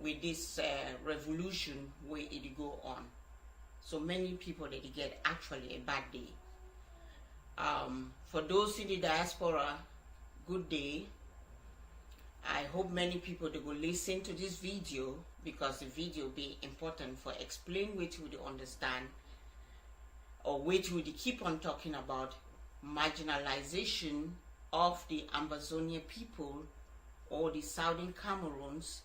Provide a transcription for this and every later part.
with this revolution where it go on. So many people that get actually a bad day. For those in the diaspora, good day. I hope many people they will listen to this video, because the video be important for explain which would understand or which would keep on talking about marginalization of the Ambazonia people or the Southern Cameroons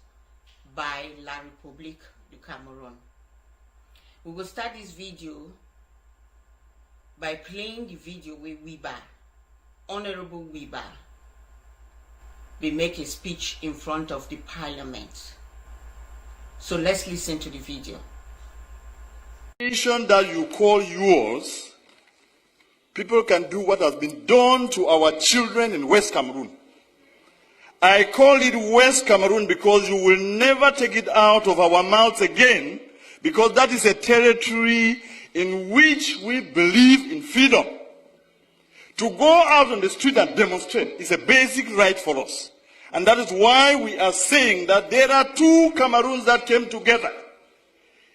by La République du Cameroon. We will start this video by playing the video with Wiba, Honorable Wiba. We make a speech in front of the parliament. So let's listen to the video. Nation that you call yours, people can do what has been done to our children in West Cameroon. I call it West Cameroon because you will never take it out of our mouths again, because that is a territory in which we believe in freedom. To go out on the street and demonstrate is a basic right for us. And that is why we are saying that there are two Cameroons that came together.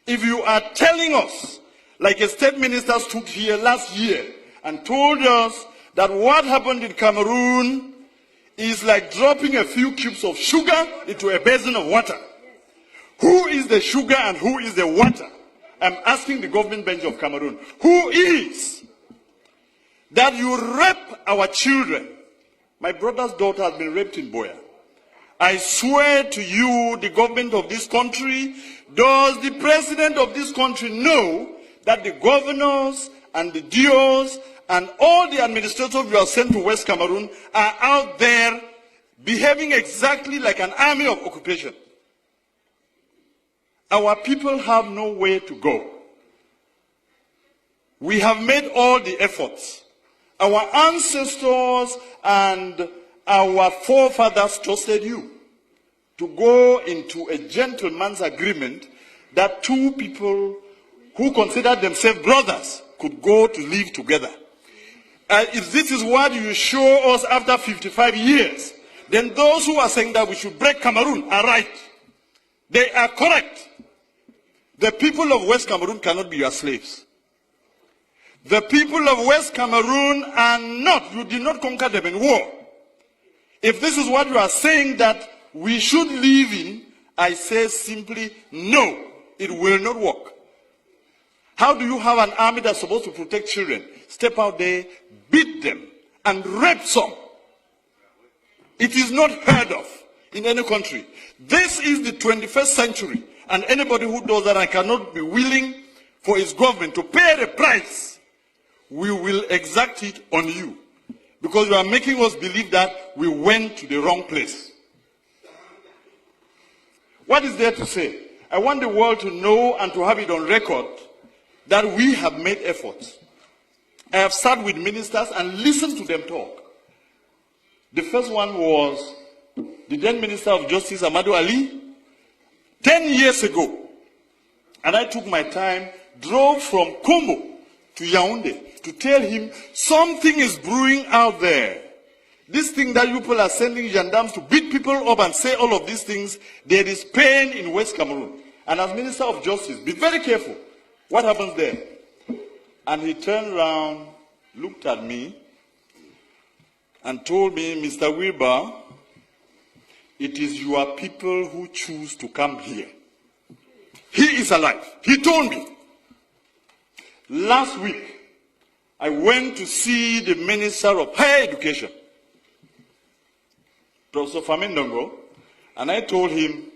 If you are telling us, like a state minister stood here last year and told us that what happened in Cameroon is like dropping a few cubes of sugar into a basin of water. Who is the sugar and who is the water? I'm asking the government bench of Cameroon. Who is? That you rape our children. My brother's daughter has been raped in Boya. I swear to you, the government of this country, does the president of this country know that the governors and the DOs and all the administrators you are sent to West Cameroon are out there behaving exactly like an army of occupation? Our people have nowhere to go. We have made all the efforts. Our ancestors and our forefathers trusted you to go into a gentleman's agreement that two people who considered themselves brothers could go to live together. If this is what you show us after 55 years, then those who are saying that we should break Cameroon are right. They are correct. The people of West Cameroon cannot be your slaves. The people of West Cameroon are not, you did not conquer them in war. If this is what you are saying that we should live in, I say simply no, it will not work. How do you have an army that's supposed to protect children step out there, beat them, and rape some? It is not heard of in any country. This is the 21st century, and anybody who does that and cannot be willing for his government to pay the price, we will exact it on you. Because you are making us believe that we went to the wrong place. What is there to say? I want the world to know and to have it on record that we have made efforts. I have sat with ministers and listened to them talk. The first one was the then Minister of Justice, Amadou Ali, 10 years ago. And I took my time, drove from Kombo to Yaoundé to tell him something is brewing out there. This thing that you people are sending gendarmes to beat people up and say all of these things, there is pain in West Cameroon. And as Minister of Justice, be very careful. What happens there? And he turned around, looked at me, and told me, Mr. Wilbur, it is your people who choose to come here. He is alive. He told me. Last week, I went to see the Minister of Higher Education, Professor Famendongo, and I told him,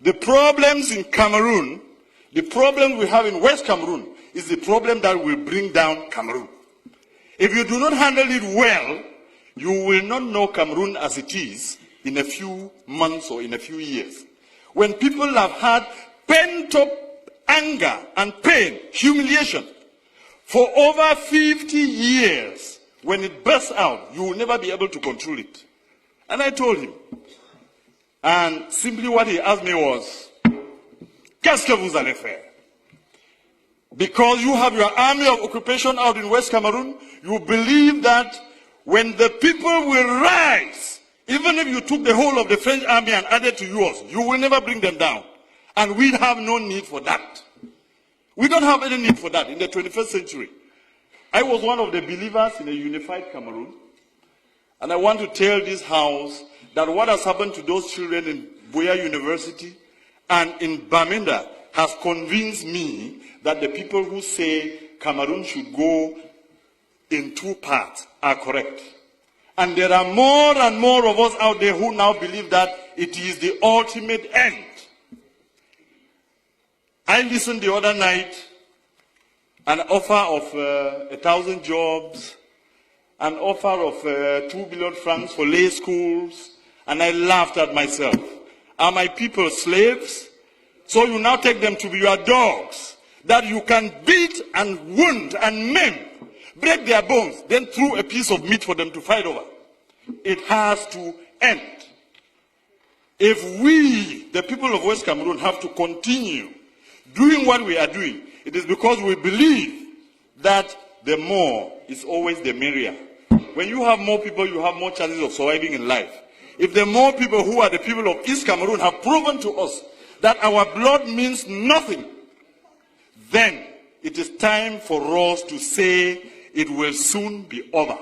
the problems in Cameroon, the problem we have in West Cameroon, is the problem that will bring down Cameroon. If you do not handle it well, you will not know Cameroon as it is in a few months or in a few years. When people have had pent-up anger and pain, humiliation, for over 50 years, when it bursts out, you will never be able to control it. And I told him. And simply what he asked me was, qu'est-ce que vous allez faire? Because you have your army of occupation out in West Cameroon, you believe that when the people will rise, even if you took the whole of the French army and added to yours, you will never bring them down. And we have no need for that. We don't have any need for that in the 21st century. I was one of the believers in a unified Cameroon. And I want to tell this house that what has happened to those children in Buea University and in Bamenda has convinced me that the people who say Cameroon should go in two parts are correct. And there are more and more of us out there who now believe that it is the ultimate end. I listened the other night, an offer of 1,000 jobs, an offer of 2 billion francs for lay schools, and I laughed at myself. Are my people slaves? So you now take them to be your dogs, that you can beat and wound and maim, break their bones, then throw a piece of meat for them to fight over. It has to end. If we, the people of West Cameroon, have to continue doing what we are doing, it is because we believe that the more is always the merrier. When you have more people, you have more chances of surviving in life. If the more people who are the people of East Cameroon have proven to us that our blood means nothing, then it is time for us to say it will soon be over.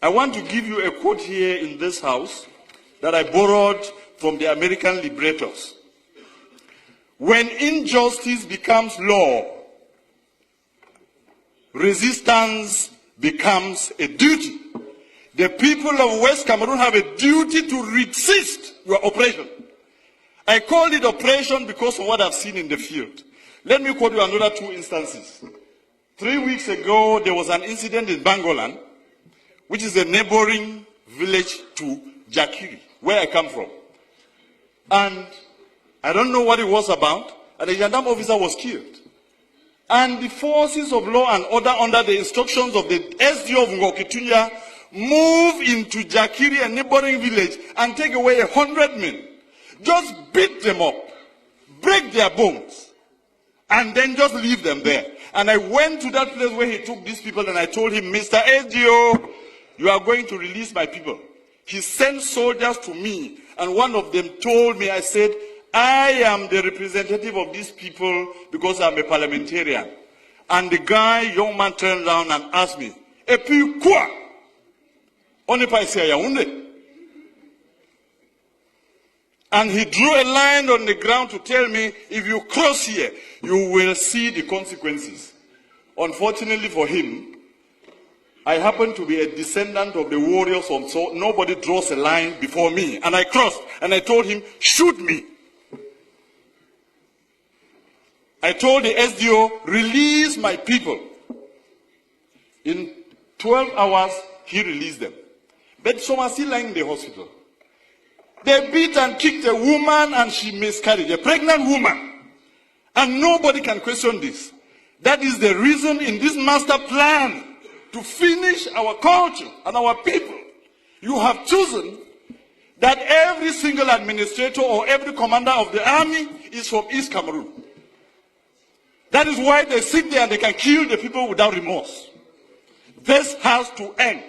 I want to give you a quote here in this house that I borrowed from the American liberators. When injustice becomes law, resistance becomes a duty. The people of West Cameroon have a duty to resist your oppression. I call it oppression because of what I've seen in the field. Let me quote you another two instances. 3 weeks ago, there was an incident in Bangolan, which is a neighboring village to Jakiri, where I come from. And I don't know what it was about, and a gendarme officer was killed. And the forces of law and order, under the instructions of the SDO of Ngokitunya, move into Jakiri, a neighboring village, and take away 100 men. Just beat them up, break their bones, and then just leave them there. And I went to that place where he took these people, and I told him, Mr. SDO, you are going to release my people. He sent soldiers to me, and one of them told me, I said, I am the representative of these people because I'm a parliamentarian. And the young man turned around and asked me, Et puis quoi? On n'est pas ici à Yaoundé. And he drew a line on the ground to tell me, if you cross here, you will see the consequences. Unfortunately for him, I happen to be a descendant of the warriors, so nobody draws a line before me. And I crossed, and I told him, shoot me. I told the SDO, release my people. In 12 hours, he released them. But some are still lying in the hospital. They beat and kicked a woman and she miscarried, a pregnant woman. And nobody can question this. That is the reason in this master plan to finish our culture and our people. You have chosen that every single administrator or every commander of the army is from East Cameroon. That is why they sit there and they can kill the people without remorse. This has to end.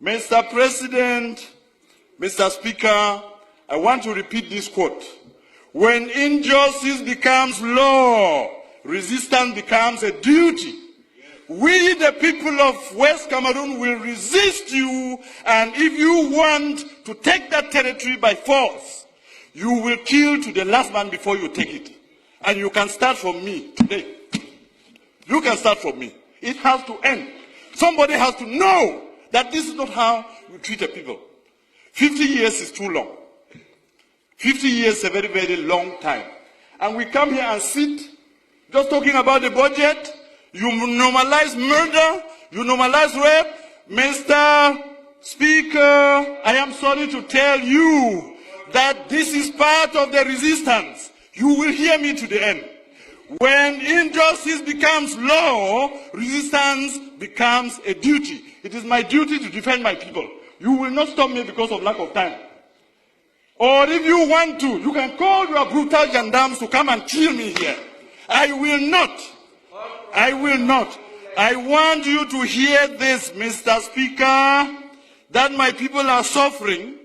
Mr. President, Mr. Speaker, I want to repeat this quote. When injustice becomes law, resistance becomes a duty. We, the people of West Cameroon, will resist you, and if you want to take that territory by force, you will kill to the last man before you take it. And you can start from me today. You can start from me. It has to end. Somebody has to know that this is not how you treat a people. 50 years is too long. 50 years is a very, very long time. And we come here and sit just talking about the budget. You normalize murder. You normalize rape. Mr. Speaker, I am sorry to tell you that this is part of the resistance. You will hear me to the end. When injustice becomes law, resistance becomes a duty. It is my duty to defend my people. You will not stop me because of lack of time. Or if you want to, you can call your brutal gendarmes to come and kill me here. I will not. I will not. I want you to hear this, Mr. Speaker, that my people are suffering,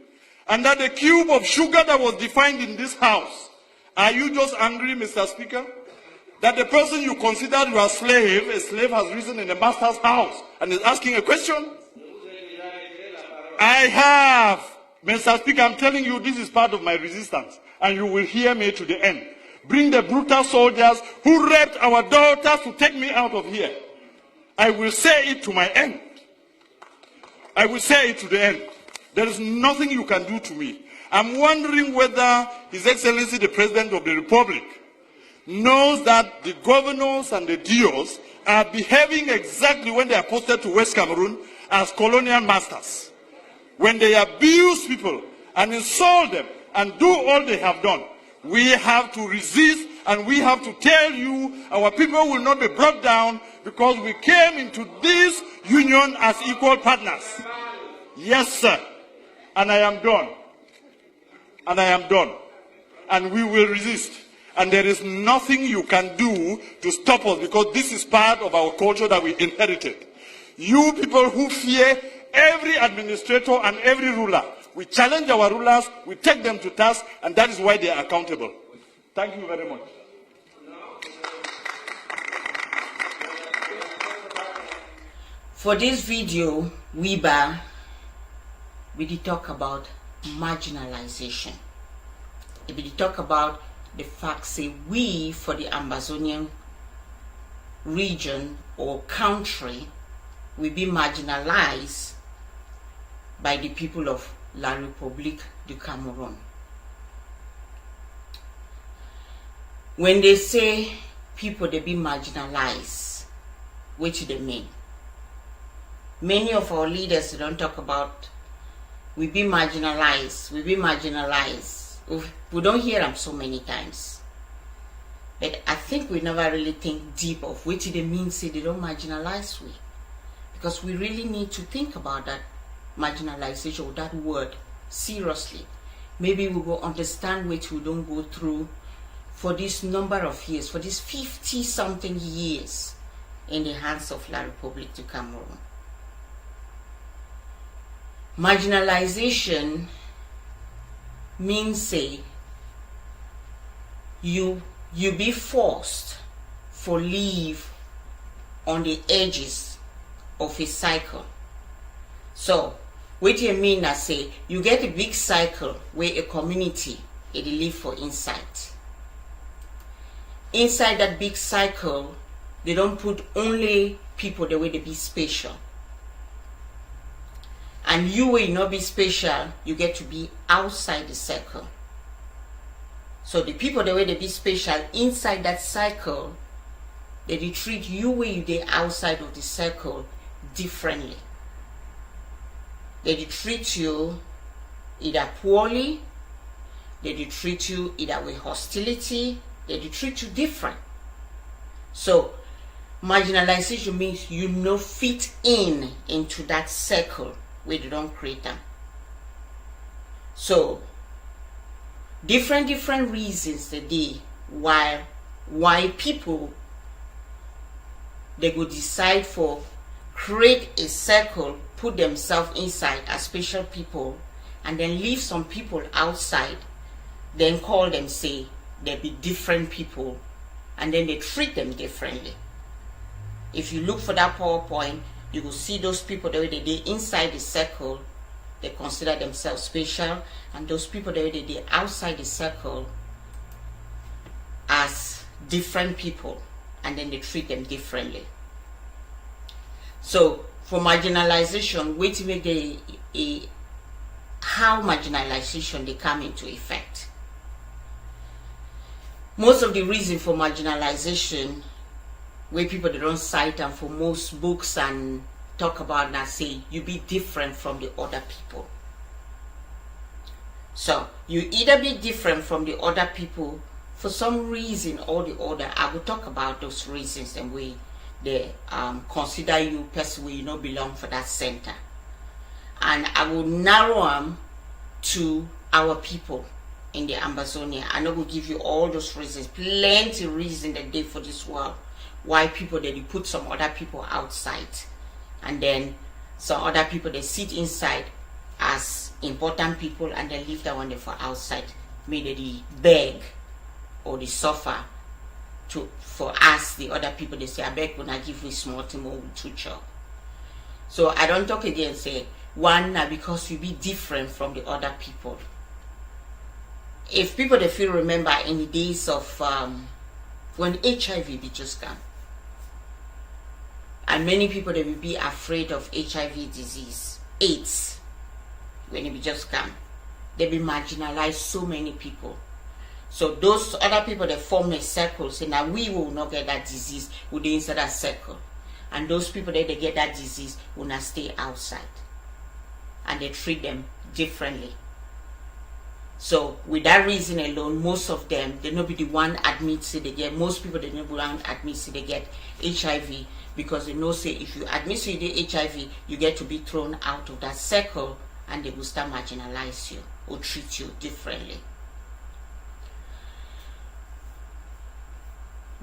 And that the cube of sugar that was defined in this house, are you just angry, Mr. Speaker? That the person you considered your slave, a slave has risen in the master's house and is asking a question? I have. Mr. Speaker, I'm telling you, this is part of my resistance, and you will hear me to the end. Bring the brutal soldiers who raped our daughters to take me out of here. I will say it to my end. I will say it to the end. There is nothing you can do to me. I'm wondering whether His Excellency the President of the Republic knows that the governors and the DOs are behaving exactly when they are posted to West Cameroon as colonial masters. When they abuse people and insult them and do all they have done, we have to resist, and we have to tell you our people will not be brought down because we came into this union as equal partners. Yes, sir. And I am done. And I am done. And we will resist. And there is nothing you can do to stop us, because this is part of our culture that we inherited. You people who fear every administrator and every ruler, we challenge our rulers, we take them to task, and that is why they are accountable. Thank you very much. For this video, we did talk about marginalization. We did talk about the fact, say, we for the Amazonian region or country will be marginalized by the people of La République du Cameroon. When they say people they be marginalized, which they mean? Many of our leaders don't talk about we be marginalized, we be marginalized. We don't hear them so many times. But I think we never really think deep of what they mean, say they don't marginalize we. Because we really need to think about that marginalization, or that word, seriously. Maybe we will understand what we don't go through for this number of years, for these 50-something years in the hands of La République du Cameroon. Marginalization means, say, you be forced for live on the edges of a cycle. So, what you mean I say, you get a big cycle where a community it live for inside. Inside that big cycle, they don't put only people the way they be special. And you will not be special, you get to be outside the circle. So the people the way they be special inside that cycle, they treat you where you they outside of the circle differently. They treat you either poorly, they treat you either with hostility, they treat you different. So marginalization means you no fit into that circle where they don't create them. So different reasons today why people they go decide for create a circle, put themselves inside as special people, and then leave some people outside, then call them, say they be different people, and then they treat them differently. If you look for that PowerPoint, you will see those people the way they inside the circle, they consider themselves special, and those people the way they outside the circle as different people, and then they treat them differently. So for marginalization, wait till how marginalization they come into effect. Most of the reason for marginalization, where people they don't cite and for most books and talk about now, say you be different from the other people. So you either be different from the other people for some reason or the other. I will talk about those reasons and we they consider you person where you not belong for that center. And I will narrow them to our people in the Amazonia. I know will give you all those reasons, plenty reason that they for this world why people that you put some other people outside, and then some other people that sit inside as important people and then leave that one there for outside. Maybe they beg or they suffer for us, the other people. They say, I beg when I give you small thing more to chop. So I don't talk again say one because you be different from the other people. If people they feel remember in the days of when HIV be just come, and many people they will be afraid of HIV disease, AIDS, when it be just come, they be marginalized so many people. So those other people that form a circle say now we will not get that disease within inside that circle, and those people that they get that disease will not stay outside, and they treat them differently. So with that reason alone, most of them they not be the one admits they get. Most people they not be the one admits they get HIV, because they know say if you admit you get HIV, you get to be thrown out of that circle, and they will start marginalize you or treat you differently.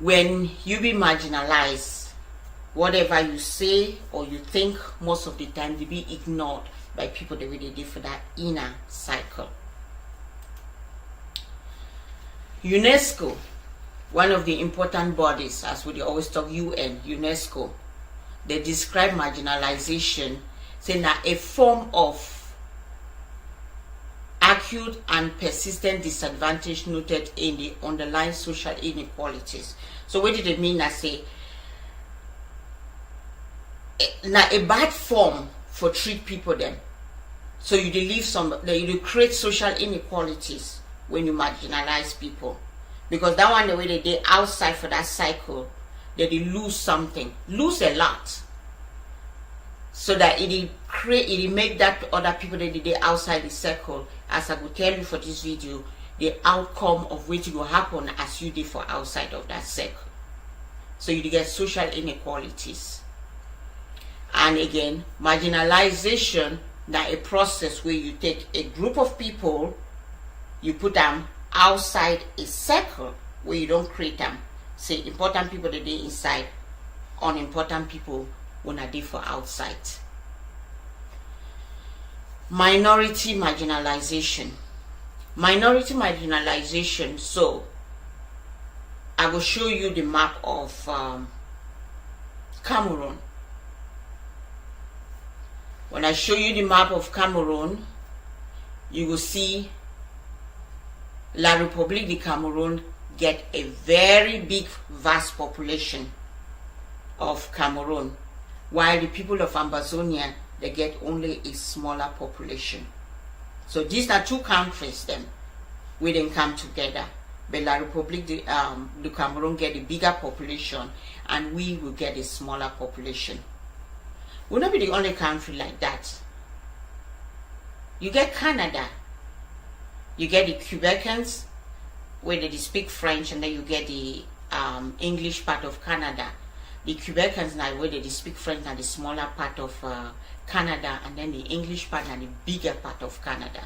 When you be marginalized, whatever you say or you think, most of the time they be ignored by people that really do for that inner cycle. UNESCO, one of the important bodies, as we always talk, UN, UNESCO, they describe marginalization saying that a form of acute and persistent disadvantage noted in the underlying social inequalities. So what did it mean? I say now a bad form for treat people then. So you leave you create social inequalities when you marginalize people, because that one the way they outside for that cycle, they lose something, lose a lot. So that it make that other people that they outside the circle, as I will tell you for this video, the outcome of which will happen as you did for outside of that circle. So you get social inequalities. And again, marginalization, that a process where you take a group of people, you put them outside a circle where you don't create them. Say important people that they inside, unimportant people when I did for outside. Minority marginalization. Minority marginalization. So I will show you the map of Cameroon. When I show you the map of Cameroon, you will see La République de Cameroon get a very big, vast population of Cameroon, while the people of Amazonia, they get only a smaller population. So these are two countries then, we didn't come together. But La République de Cameroon get a bigger population, and we will get a smaller population. We'll not be the only country like that. You get Canada, you get the Quebecans, where they speak French, and then you get the English part of Canada. The Quebecans now, where they speak French, and the smaller part of Canada, and then the English part and the bigger part of Canada.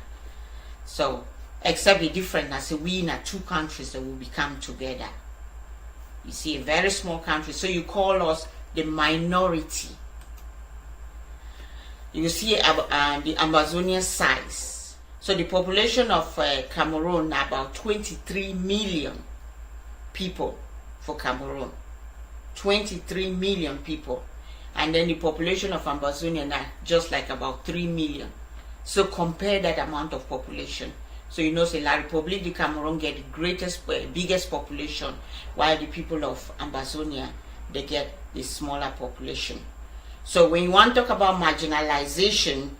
So, except the difference, I say we in two countries that will become together. You see, a very small country, so you call us the minority. You see the Amazonian size. So the population of Cameroon are about 23 million people for Cameroon. 23 million people. And then the population of Amazonia are just like about 3 million. So compare that amount of population. So you know, say La République de Cameroon get the biggest population, while the people of Amazonia, they get the smaller population. So when you want to talk about marginalization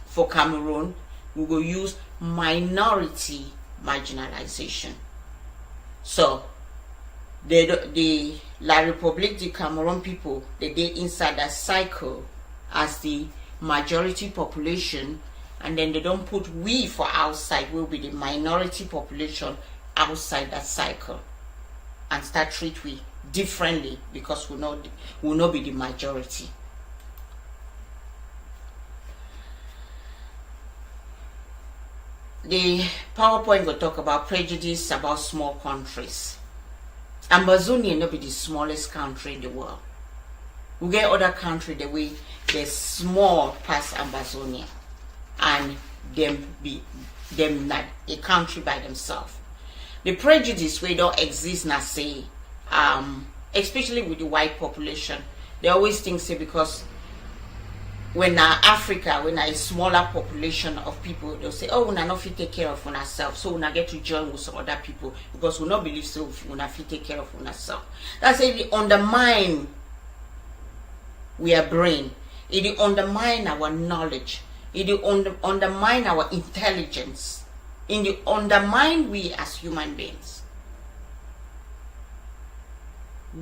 for Cameroon, we will use minority marginalization. So the La République de Cameroon people, they inside that cycle as the majority population, and then they don't put we for outside, will be the minority population outside that cycle, and start treat we differently, because we'll not be the majority. The PowerPoint will talk about prejudice about small countries. Amazonia will be the smallest country in the world. We get other countries the way they're small past Amazonia. and them not a country by themselves. The prejudice we don't exist now, say, especially with the white population, they always think, say, because when Africa, when a smaller population of people, they'll say, oh, we not fit take care of ourselves, so we not get to join with some other people because we not believe so we not fit take care of ourselves. That's it. It undermine our brain. It undermine our knowledge. It undermine our intelligence. It undermine we as human beings.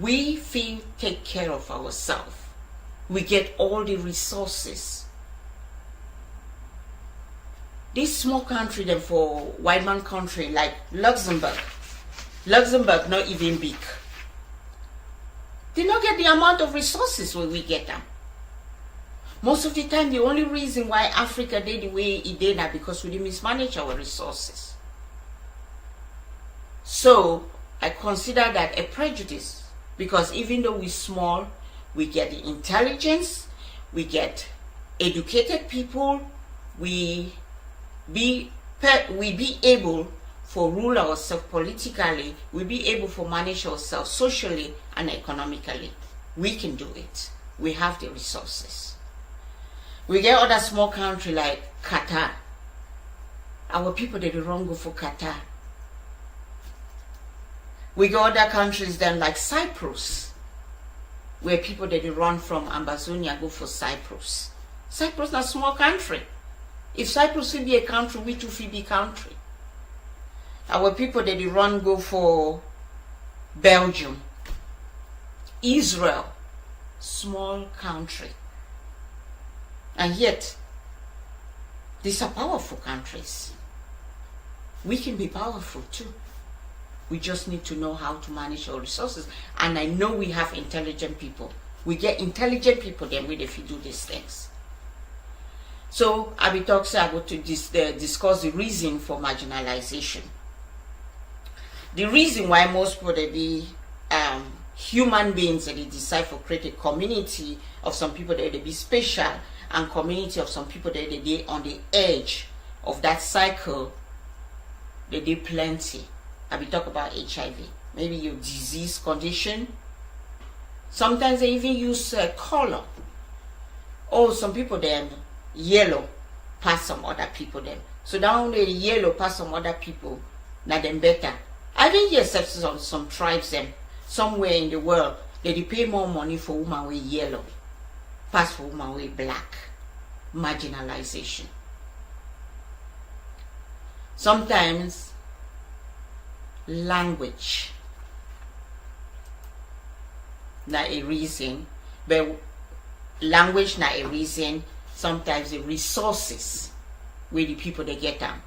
We feel take care of ourselves. We get all the resources. This small country, then for white man country like Luxembourg not even big. They not get the amount of resources where we get them. Most of the time, the only reason why Africa did the way it did now because we didn't mismanage our resources. So I consider that a prejudice, because even though we're small, we get the intelligence, we get educated people, we be able for rule ourselves politically, we be able for manage ourselves socially and economically. We can do it. We have the resources. We get other small country like Qatar. Our people, they don't go for Qatar. We got other countries then like Cyprus, where people that they run from Amazonia go for Cyprus. Cyprus is a small country. If Cyprus will be a country, we too will be a country. Our people that they run go for Belgium. Israel, small country. And yet, these are powerful countries. We can be powerful too. We just need to know how to manage our resources. And I know we have intelligent people. We get intelligent people then if you do these things. So I will talk about to discuss the reason for marginalization. The reason why most people they be human beings that they decide for create a community of some people that they be special and community of some people that they be on the edge of that cycle, they do plenty. I will talk about HIV, maybe your disease condition. Sometimes they even use color. Oh, some people them yellow pass some other people them. So down the yellow pass some other people, now them better. I think hear exceptions on some tribes them somewhere in the world they pay more money for women with yellow, pass for women with black. Marginalization. Sometimes language not a reason, but language not a reason. Sometimes the resources where the people they get them.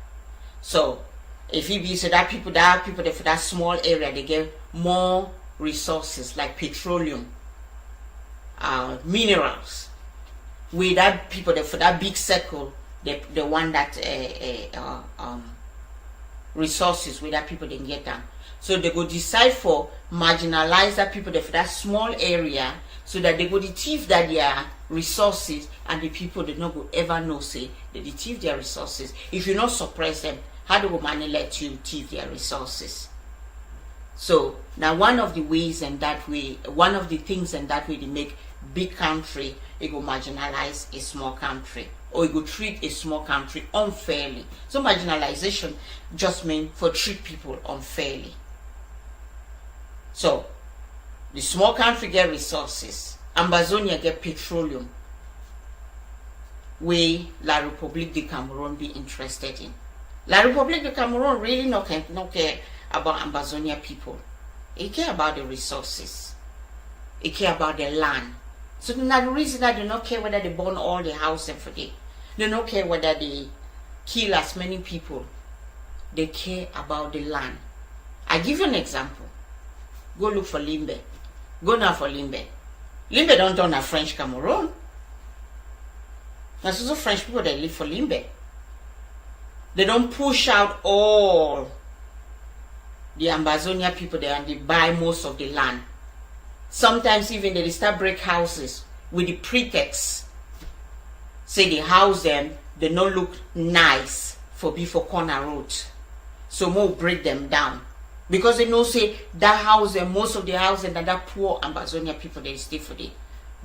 So if it be so that people that for that small area they get more resources like petroleum, minerals. With that people that for that big circle, the one that resources where that people they get them. So they go decide for marginalize that people that for that small area, so that they go thief that their resources, and the people they not go ever know say they thief their resources. If you not suppress them, how do money let you thief their resources? So now one of the ways and that way, one of the things and that way they make big country, it go marginalize a small country, or it go treat a small country unfairly. So marginalization just means for treat people unfairly. So the small country get resources. Amazonia get petroleum. Where La République du Cameroon be interested in. La République du Cameroon really not care about Amazonia people. It care about the resources. It care about the land. So now the reason that they don't care whether they burn all the houses for day. They don't care whether they kill as many people. They care about the land. I give you an example. Go look for Limbe. Go now for Limbe. Limbe don't turn a French Cameroon. There's also French people that live for Limbe. They don't push out all the Amazonia people there and they buy most of the land. Sometimes even they start break houses with the pretext. Say they house them, they no look nice for before corner roads. So more break them down. Because they know say that house and most of the house and that poor Amazonia people they stay for it.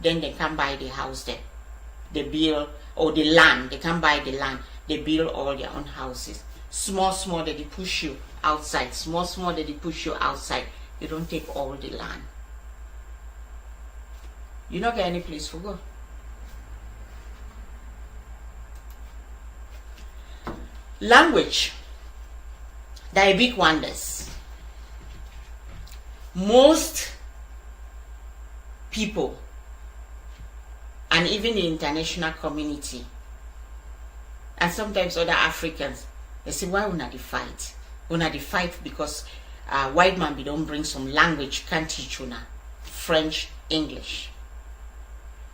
Then they can buy the house there. They build, or the land, they can buy the land. They build all their own houses. Small that they push you outside. Small that they push you outside. You don't take all the land. You not get any place for go. Language. They are big wonders. Most people, and even the international community, and sometimes other Africans, they say, why una dey fight? Una dey fight because white man be don't bring some language, can't teach una French, English.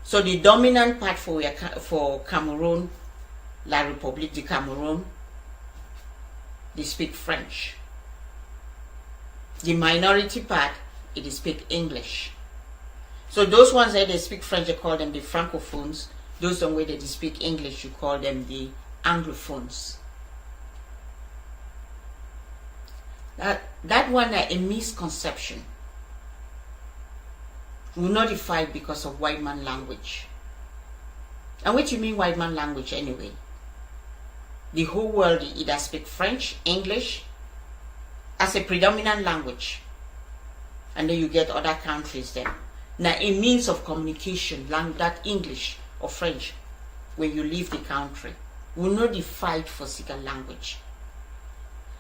So the dominant part for Cameroon, La République du Cameroon, they speak French. The minority part, it speak English. So those ones that they speak French, you call them the francophones. Those on where they speak English, you call them the anglophones. That one is a misconception. We will not fight because of white man language. And what you mean white man language anyway? The whole world either speak French, English as a predominant language, and then you get other countries there. Now, a means of communication, that English or French, when you leave the country, will not fight for second language.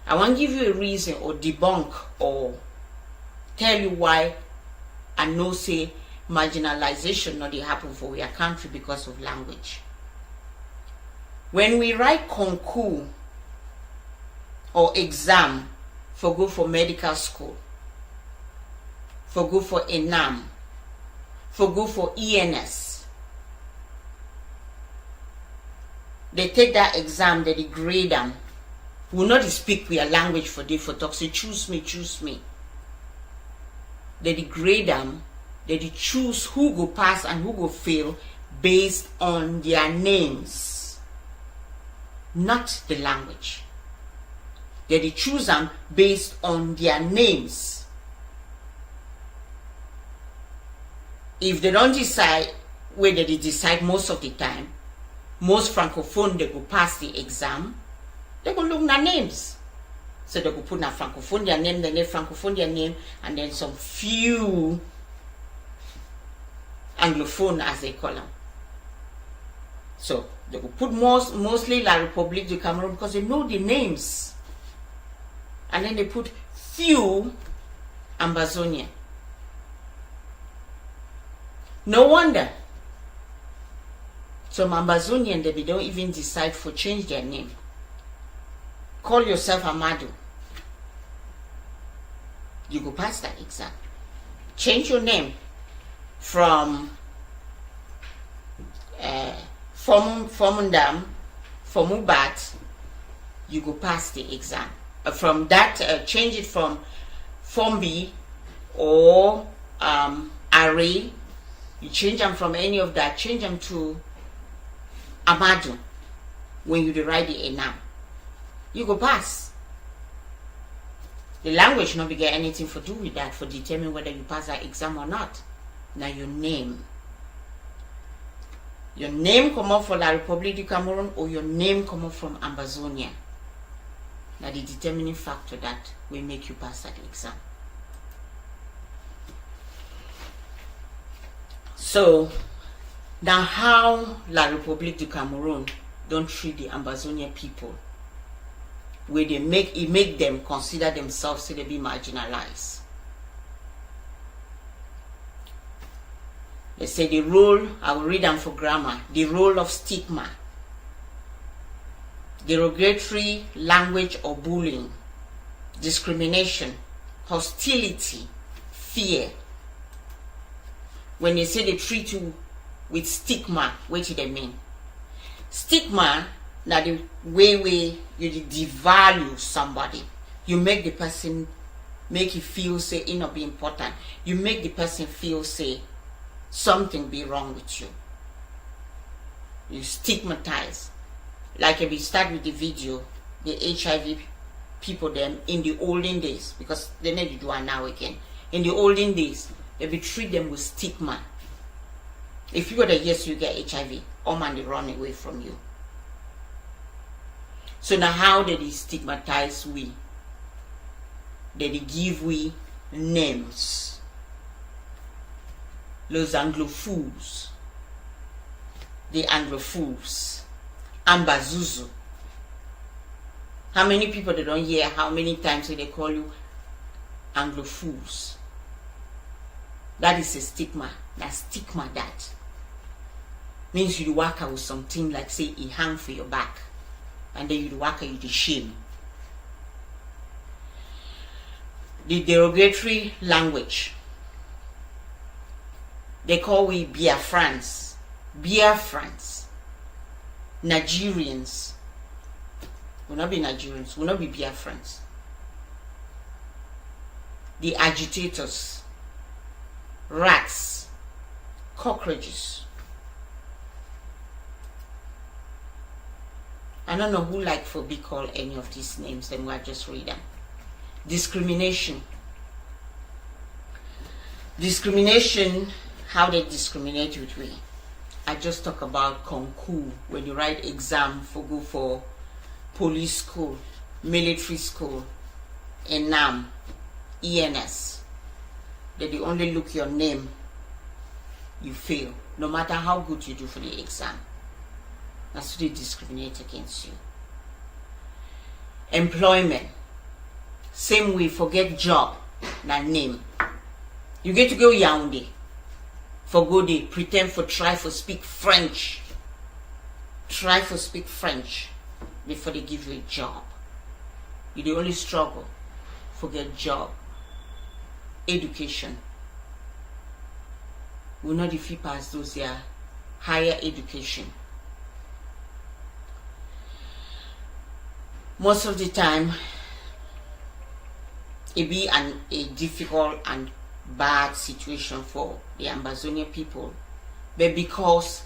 I want to give you a reason or debunk or tell you why I know say marginalization not happen for your country because of language. When we write concours or exam for go for medical school, for go for ENAM, for go for ENS, they take that exam, they grade them. Will not speak with a language for they for talk. Say choose me. They grade them. They choose who go pass and who go fail based on their names, not the language. They choose them based on their names. If they don't decide, where they decide most of the time, most francophone they go pass the exam, they go look their names. So they go put na francophone their name, then they francophone their name, and then some few anglophone as they call them. So they will put mostly La République du Cameroon because they know the names. And then they put few Ambazonia. No wonder some Ambazonian they don't even decide for change their name. Call yourself Amadou. You go pass that exam. Change your name from Formundam, Formubat, you go pass the exam. From that, change it from Formbi or Array. You change them from any of that. Change them to Amadou when you write the ENAM. You go pass. The language not be get anything to do with that for determine whether you pass that exam or not. Now your name. Your name come up for La République du Cameroon or your name come up from Ambazonia. Now the determining factor that will make you pass that exam. So now how La République du Cameroon don't treat the Ambazonia people, where they make them consider themselves to be marginalized. They say the role, I will read them for grammar, the role of stigma, derogatory language or bullying, discrimination, hostility, fear. When they say they treat you with stigma, what do they mean? Stigma, that the way you devalue somebody. You make the person, make you feel say it not be important. You make the person feel say something be wrong with you. You stigmatize. Like if we start with the video, the HIV people them in the olden days, because they need to do it now again. In the olden days, they be treat them with stigma. If you got a yes, you get HIV, all man they run away from you. So now how did they stigmatize we? They give we names. Los Anglophones, the Anglophones, Ambazuzu. How many people they don't hear how many times they call you Anglophones? That is a stigma. That stigma that means you work out with something like say a hang for your back, and then you work out with the shame. The derogatory language. They call we Biafrans, Nigerians. Will not be Nigerians, will not be Biafrans. The agitators, rats, cockroaches. I don't know who like for be called any of these names, then we'll just read them. Discrimination. Discrimination, how they discriminate with we. I just talk about concours, when you write exam for go for police school, military school, ENAM, ENS. They only look your name, you fail, no matter how good you do for the exam. That's what they discriminate against you. Employment. Same way, forget job, na name. You get to go Yaoundé. For go there, pretend for try for speak French. Try for speak French before they give you a job. You the only struggle. Forget job. Education. We know if you pass those there, higher education. Most of the time, it be a difficult and bad situation for the Ambazonia people, but because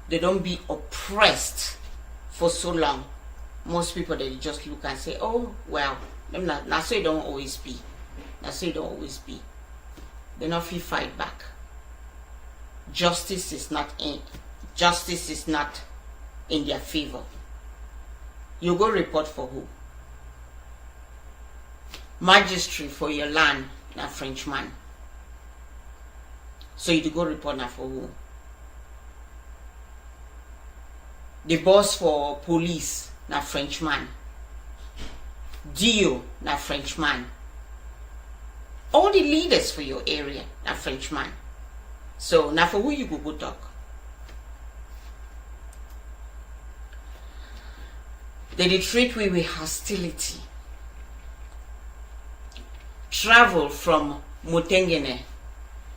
they don't be oppressed for so long, most people they just look and say, oh well, now so it don't always be. Now so it don't always be. They not feel fight back. Justice is not in their favor. You go report for who? Magistrate for your land, na Frenchman. So you go report now for who? The boss for police, na Frenchman. DO, na Frenchman. All the leaders for your area, na Frenchman. So now for who you go talk? They treat we with hostility. Travel from Motengene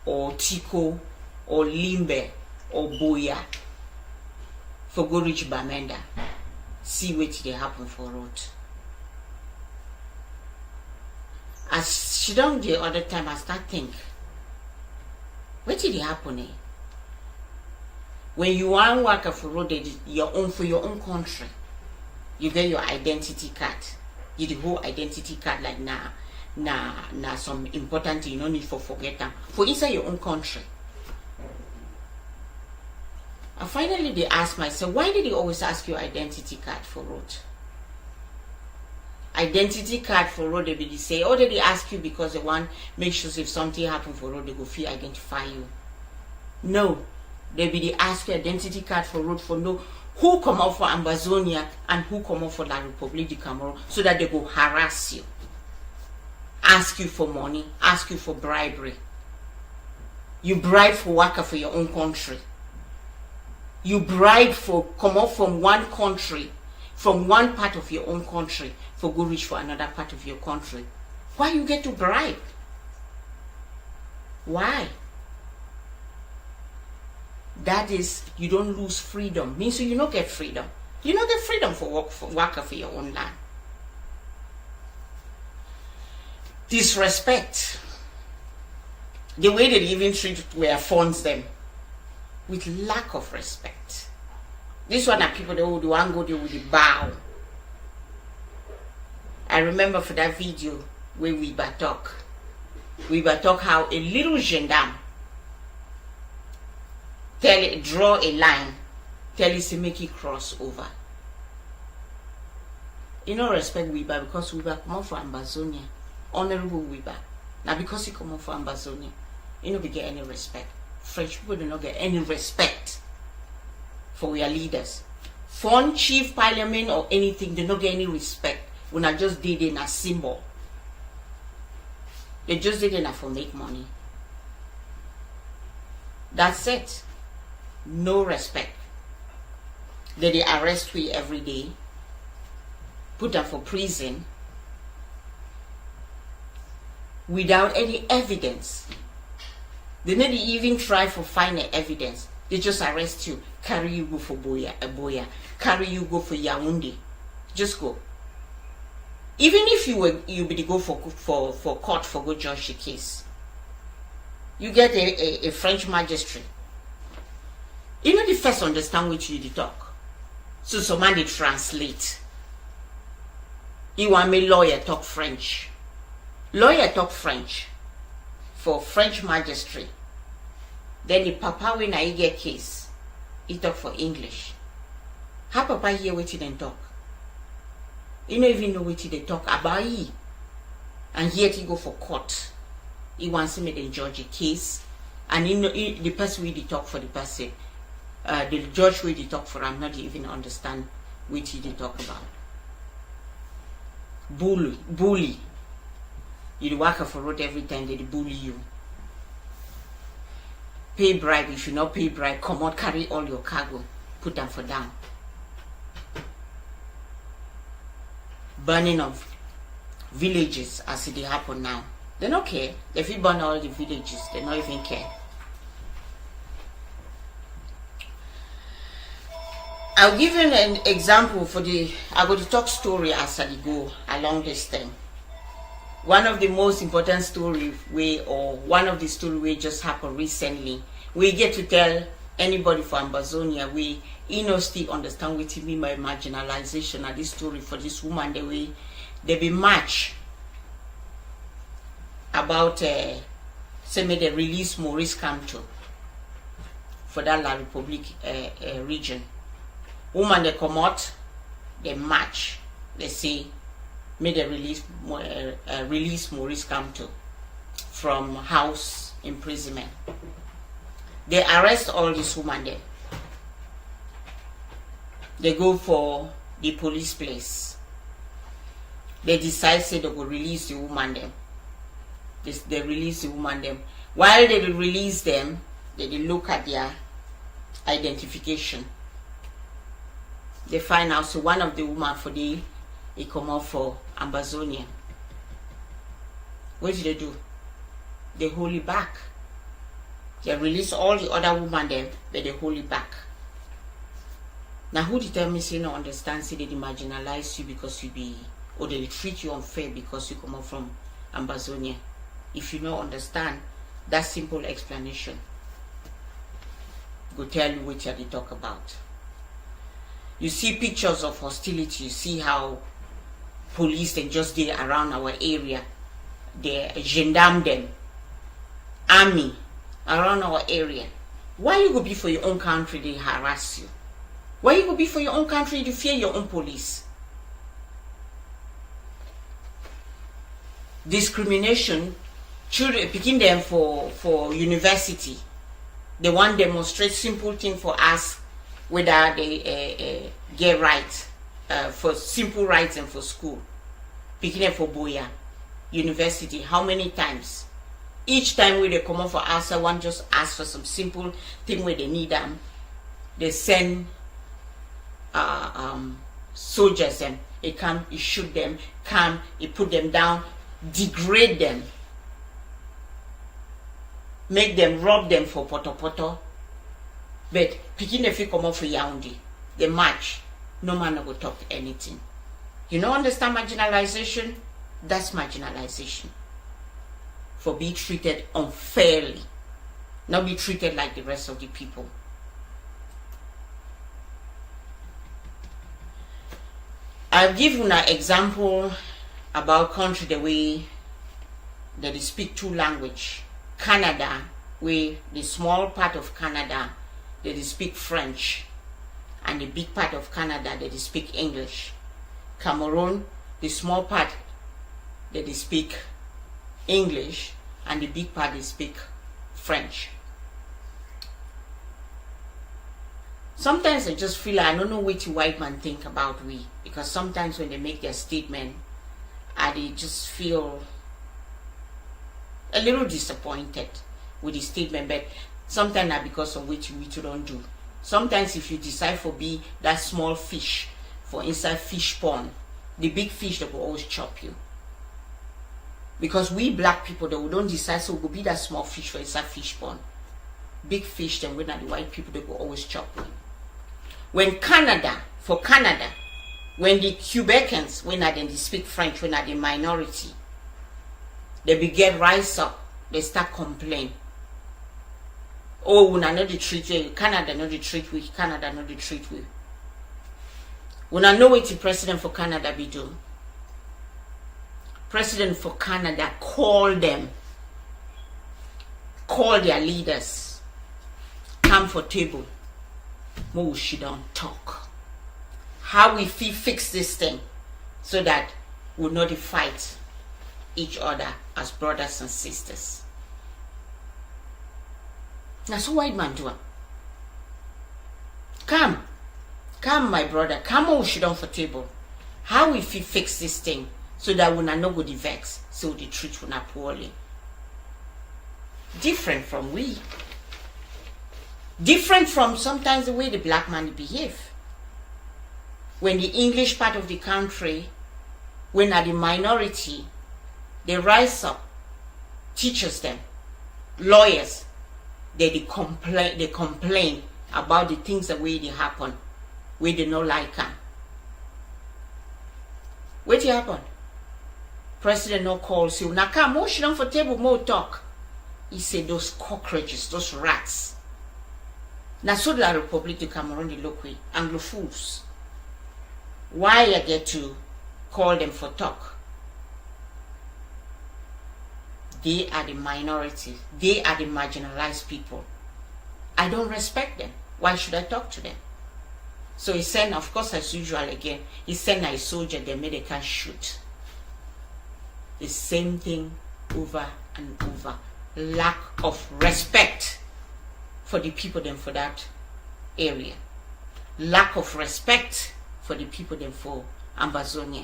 or Tiko or Limbe or Boya for go reach Bamenda. See what they happen for road. As she don't the other time, I start think, what did it happen? When you want work for road, your own for your own country, you get your identity card. You the whole identity card like nah some important thing you don't need for forget them for inside your own country. And finally they asked myself, why did they always ask you identity card for road? Identity card for road, they be say, oh, they ask you because they want make sure if something happen for road, they go feel identify you. No, they be they ask you identity card for road for no who come out for Ambazonia and who come out for La Republique du Cameroon, so that they go harass you, ask you for money, ask you for bribery. You bribe for worker for your own country. You bribe for come out from one country, from one part of your own country, for go reach for another part of your country. Why you get to bribe? Why? That is, you don't lose freedom. Means you don't get freedom. You don't get freedom for worker for your own land. Disrespect. The way they even treat where funds them, with lack of respect. This one are people that would want go there with the bow. I remember for that video where we talk how a little gendarme draw a line, tell it to make it cross over. You know, respect Weber because Weber come out from Amazonia, honorable Weber. Now because he come out from Amazonia, you know we get any respect. French people do not get any respect for their leaders. Foreign chief parliament or anything, they don't get any respect. When I just did it in a symbol. They just did it for make money. That's it. No respect. They arrest we every day. Put them for prison. Without any evidence. They don't even try for finding evidence. They just arrest you. Carry you go for Boya. Carry you go for Yaoundé. Just go. Even if you be to go for court for go judge the case, you get a French magistrate. You know the first understand which you talk. So somebody translate. You want me lawyer talk French. Lawyer talk French for French magistrate. Then the papa when I get case, he talk for English. How papa hear what he then talk? You don't even know what they talk about he. And yet he go for court. He wants to make them judge a case. And the person will talk for the person. The judge will talk for him, not even understand what he talk about. Bully. You work for road every time they bully you. Pay bribe. If you not pay bribe, come out, carry all your cargo, put them for down. Burning of villages as it happen now. They don't care. If you burn all the villages, they don't even care. I'll give you an example for I go to talk story as I go along this thing. One of the most important story one of the story we just happened recently. We get to tell anybody from Amazonia we still understand what it mean by marginalization and this story for this woman the way they be match about say may they release Maurice Kamto for that La Republique region. Woman they come out, they match, they say may they release Maurice Kamto from house imprisonment. They arrest all these women there. They go for the police place. They decide say they will release the woman them. They release the woman them. While they release them, they look at their identification. They find out so one of the women for he come out for Amazonia. What do? They hold it back. They release all the other women there, but they hold it back. Now who determines you not understand say they marginalize you because you be or they treat you unfair because you come out from Amazonia? If you don't understand that simple explanation, go tell you what they talk about. You see pictures of hostility, you see how police they just did around our area. They gendarme them, army around our area. Why you go be for your own country they harass you? Why you go be for your own country you fear your own police? Discrimination, children picking them for university. They want demonstrate simple thing for us whether they get right for simple rights and for school. Picking them for Boya university. How many times? Each time when they come up for answer, one just ask for some simple thing where they need them. They send soldiers them. They come, you shoot them, come, you put them down, degrade them, make them rob them for poto. But picking if you come up for Yaoundé, they march, no man will talk anything. You don't understand marginalization? That's marginalization. For being treated unfairly, not be treated like the rest of the people. I'll give you an example about country the way that they speak two language. Canada, where the small part of Canada that they speak French, and the big part of Canada that they speak English. Cameroon, the small part that they speak English, and the big part they speak French. Sometimes I just feel I don't know what the white man think about we, because sometimes when they make their statement, I just feel a little disappointed with the statement, but sometimes not because of which we don't do. Sometimes if you decide for be that small fish for inside fish pond, the big fish that will always chop you. Because we black people that we don't decide, so we will be that small fish for inside fish pond. Big fish, then we're not the white people that will always chop you. When Canada, when the Quebecans, when they speak French, when they minority, they begin rise up, they start complaining. Oh, we not the treat you, Canada not the treat we, Canada not the treat we. When I know what the president for Canada be doing. President for Canada call them, call their leaders, come for table. More she don't talk. How we fix this thing so that we'll not fight each other as brothers and sisters. That's what white man do. Come, my brother, come on, she down for table. How we fix this thing so that we not go the vex, so the treat will not poorly. Different from we. Different from sometimes the way the black man behave. When the English part of the country, when are the minority, they rise up, teachers them, lawyers, they complain about the things the way they happen, where they not like them. What happen? President no calls you. Now come, more sit down for table, more talk. He said those cockroaches, those rats. Now so la Republic de Cameroon the look way, Anglophones. Why I get to call them for talk? They are the minority. They are the marginalized people. I don't respect them. Why should I talk to them? So he sent, of course, as usual again, he sent a soldier, they made they can shoot. The same thing over and over. Lack of respect for the people then for that area. Lack of respect for the people then for Ambazonia.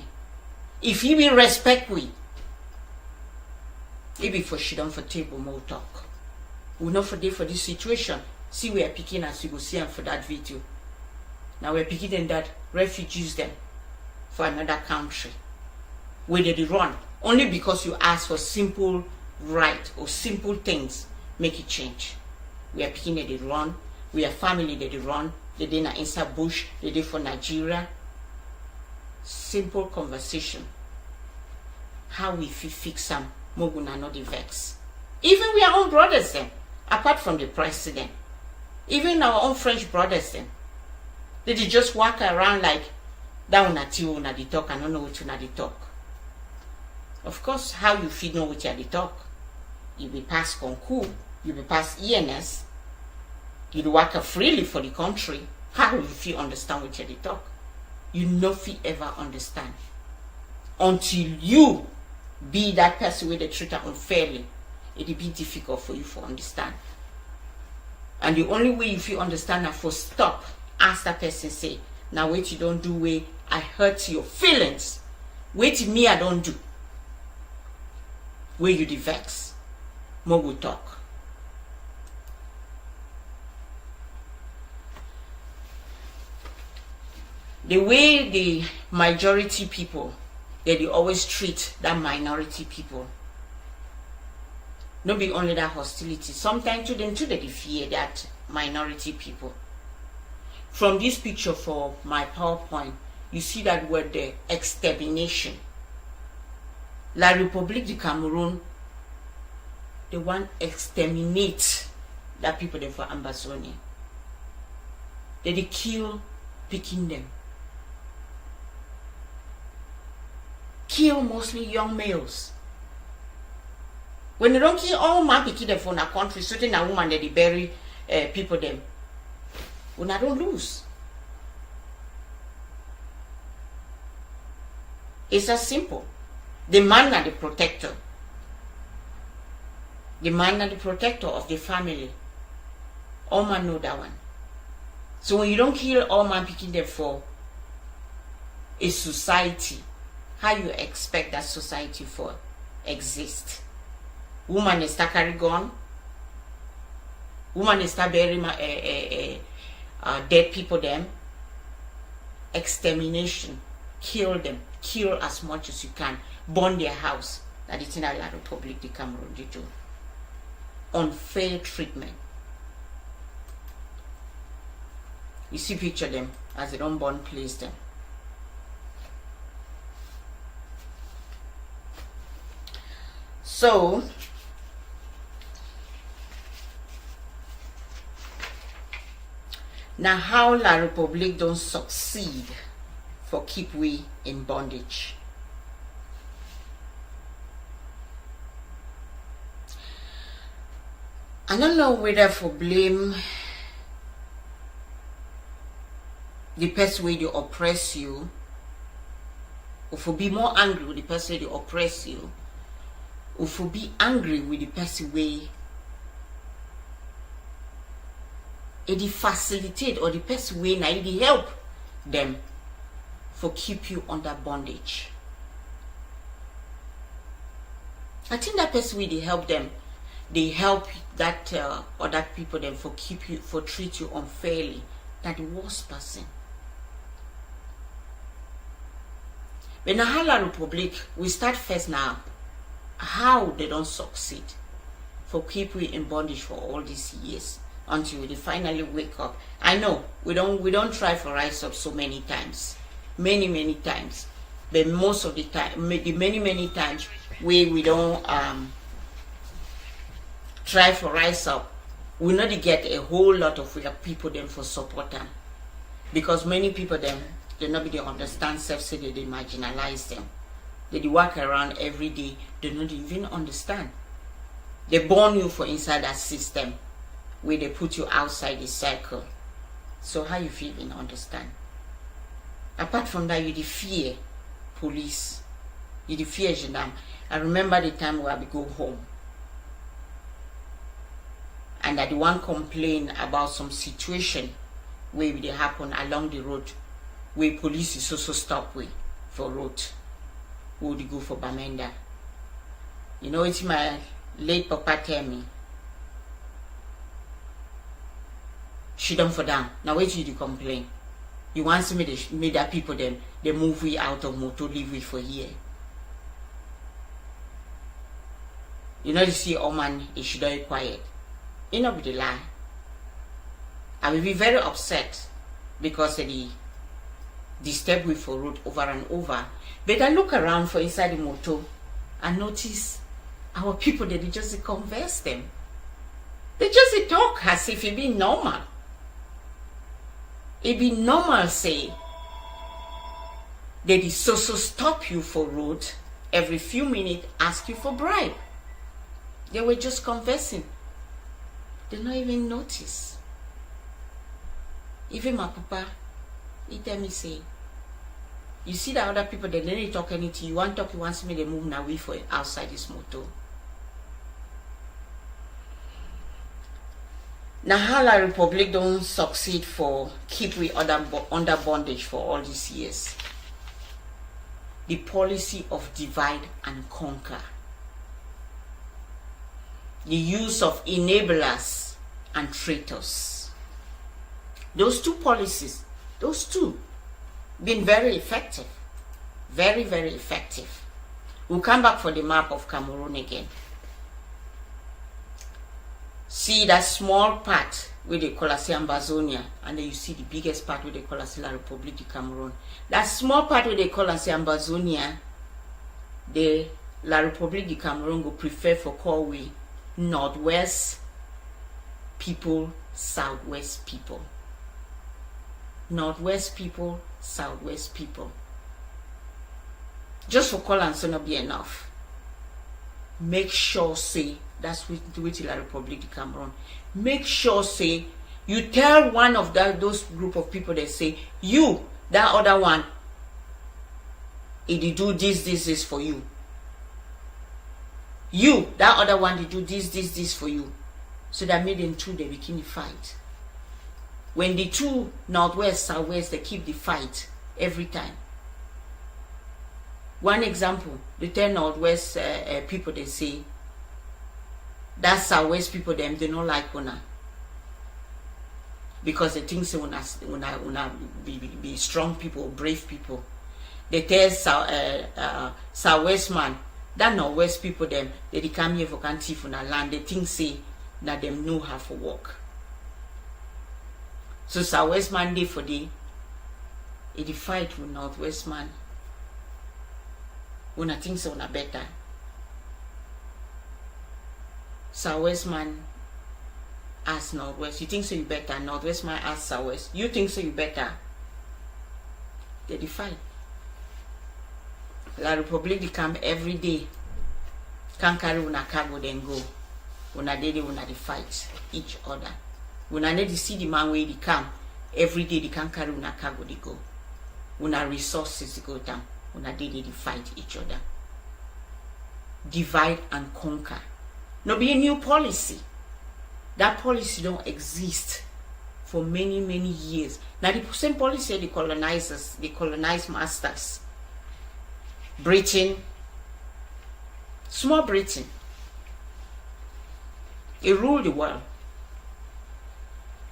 If you will respect we, maybe for sit down for table more talk. We're not for this situation. See we are picking as you go see them for that video. Now we're picking them that refugees them for another country. Where they run. Only because you ask for simple right or simple things make it change. We are picking that they run. We are family that they run. They did inside bush. They did for Nigeria. Simple conversation. How we fix them. Moguna not the vex. Even we are own brothers then. Apart from the president. Even our own French brothers then. They just walk around like that una the talk. I don't know what una the talk. Of course, how you feel know what you are the talk. You be pass concours, you be pass ENS, you do work freely for the country. How you feel understand what you are the talk? You no feel ever understand. Until you be that person where they treat her unfairly, it will be difficult for you to understand. And the only way you feel understand is for stop. Ask that person say, now wait you don't do way I hurt your feelings. Wait me I don't do. Where you the vex. More will talk. The way the majority people, they always treat that minority people. Not be only that hostility. Sometimes to them too they fear that minority people. From this picture for my PowerPoint, you see that word there, extermination. La République du Cameroon, they want exterminate that people there for Ambazonia. They kill picking them. kill mostly young males. When they don't kill all man pikin them from a country, certain a woman that they bury people them. When I don't lose. It's as simple. The man and the protector. The man and the protector of the family. All man know that one. So when you don't kill all man picking them for a society, how you expect that society for exist? Woman is start carry gun. Woman is start burying dead people them. Extermination. Kill them. Kill as much as you can. Burn their house. That is in a lot of public the Cameroon they do. Unfair treatment. You see picture them as they don't burn place them. So now how La Republic don't succeed for keep we in bondage. I don't know whether for blame the person way they oppress you, or for be more angry with the person way they oppress you, or for be angry with the person way it facilitate, or the person way now it help them for keep you under bondage. I think that person way they help them, they help that other people them for keep you, for treat you unfairly. That the worst person. But now how La Republic, we start first now. How they don't succeed for keep we in bondage for all these years until they finally wake up. I know we don't try for rise up so many times, many times, but most of the time, many times we don't try for rise up. We not get a whole lot of people them for support them, because many people them they not be they understand self, say they marginalize them. They walk around every day, they don't even understand. They born you for inside that system where they put you outside the circle. So how you feel even understand? Apart from that, you the fear police, you the fear gendarme. I remember the time where I go home and that the one complain about some situation where they happen along the road where police is also stop way for road. Who would go for Bamenda? You know, it's my late papa tell me. She done for down. Now wait till you complain. You want to make that people them they move we out of motor, leave we for here. You know, you see, oh man, it should be quiet. You know, be the lie. I will be very upset because they disturb we for road over and over. But I look around for inside the motor and notice our people that they just converse them. They just talk as if it be normal. It be normal say they so stop you for road every few minutes, ask you for bribe. They were just conversing. They not even notice. Even my papa, he tell me say, you see the other people, they don't talk anything. You want to talk, you want me to move now away for outside this motor. Now how La Republic don't succeed for keep we under bondage for all these years. The policy of divide and conquer. The use of enablers and traitors. Those two policies, those two, been very effective. Very effective. We'll come back for the map of Cameroon again. See that small part where they call us Ambazonia, and then you see the biggest part where they call us La Republique du Cameroon. That small part where they call us Ambazonia, the La Republique du Cameroon will prefer for call we Northwest people, Southwest people. Northwest people, Southwest people. just for call and so not be enough. Make sure say that's with the Republic of Cameroon. Make sure say you tell one of those group of people that say you that other one it do this for you. You that other one they do this for you. So that made them two they begin the fight. When the two Northwest, Southwest they keep the fight every time. One example, the 10 Northwest people they say that Southwest people them they don't like una because they think so una be strong people, brave people. They tell Southwest man that Northwest people them they come here for can't thief una land. They think say that them know how to work. So Southwest man day for day, it fight with Northwest man. Una think so una better. Southwest man ask Northwest, you think so you better? Northwest man ask Southwest, you think so you better? They fight. La Republic they come every day. Can't carry una cargo then go. Una day una they fight each other. Una need to see the man where they come every day they can't carry una cargo they go. Una resources they go down. Una day they fight each other. Divide and conquer. No be a new policy. That policy don't exist for many years. Now the same policy the colonizers, the colonized masters. Britain, small Britain. It ruled the world.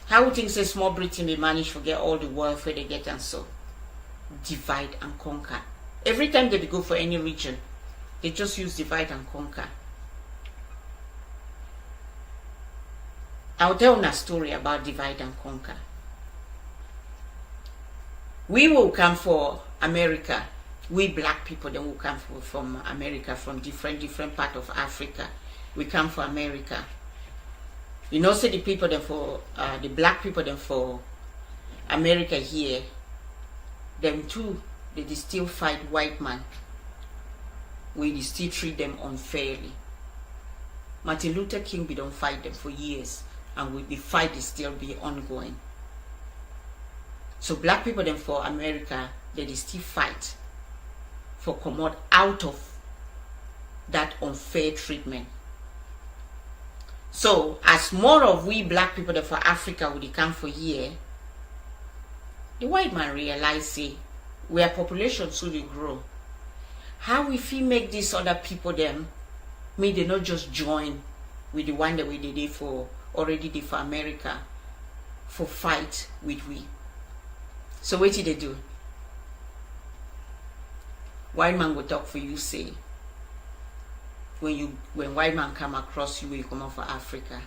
How would think say small Britain they manage to get all the wealth where they get and so? Divide and conquer. Every time they go for any region, they just use divide and conquer. I'll tell you a story about divide and conquer. We will come for America. We black people then will come from America, from different part of Africa. We come for America. You know, say the people then for the black people then for America here, them too, they still fight white man. We still treat them unfairly. Martin Luther King, we don't fight them for years, and the fight is still be ongoing. So black people then for America, they still fight for come out of that unfair treatment. So as more of we black people that for Africa would come for here, the white man realize say where population so they grow. How if we make these other people them, may they not just join with the one that we did for already did for America for fight with we. So what did they do? White man will talk for you say when white man come across you when you come out for Africa,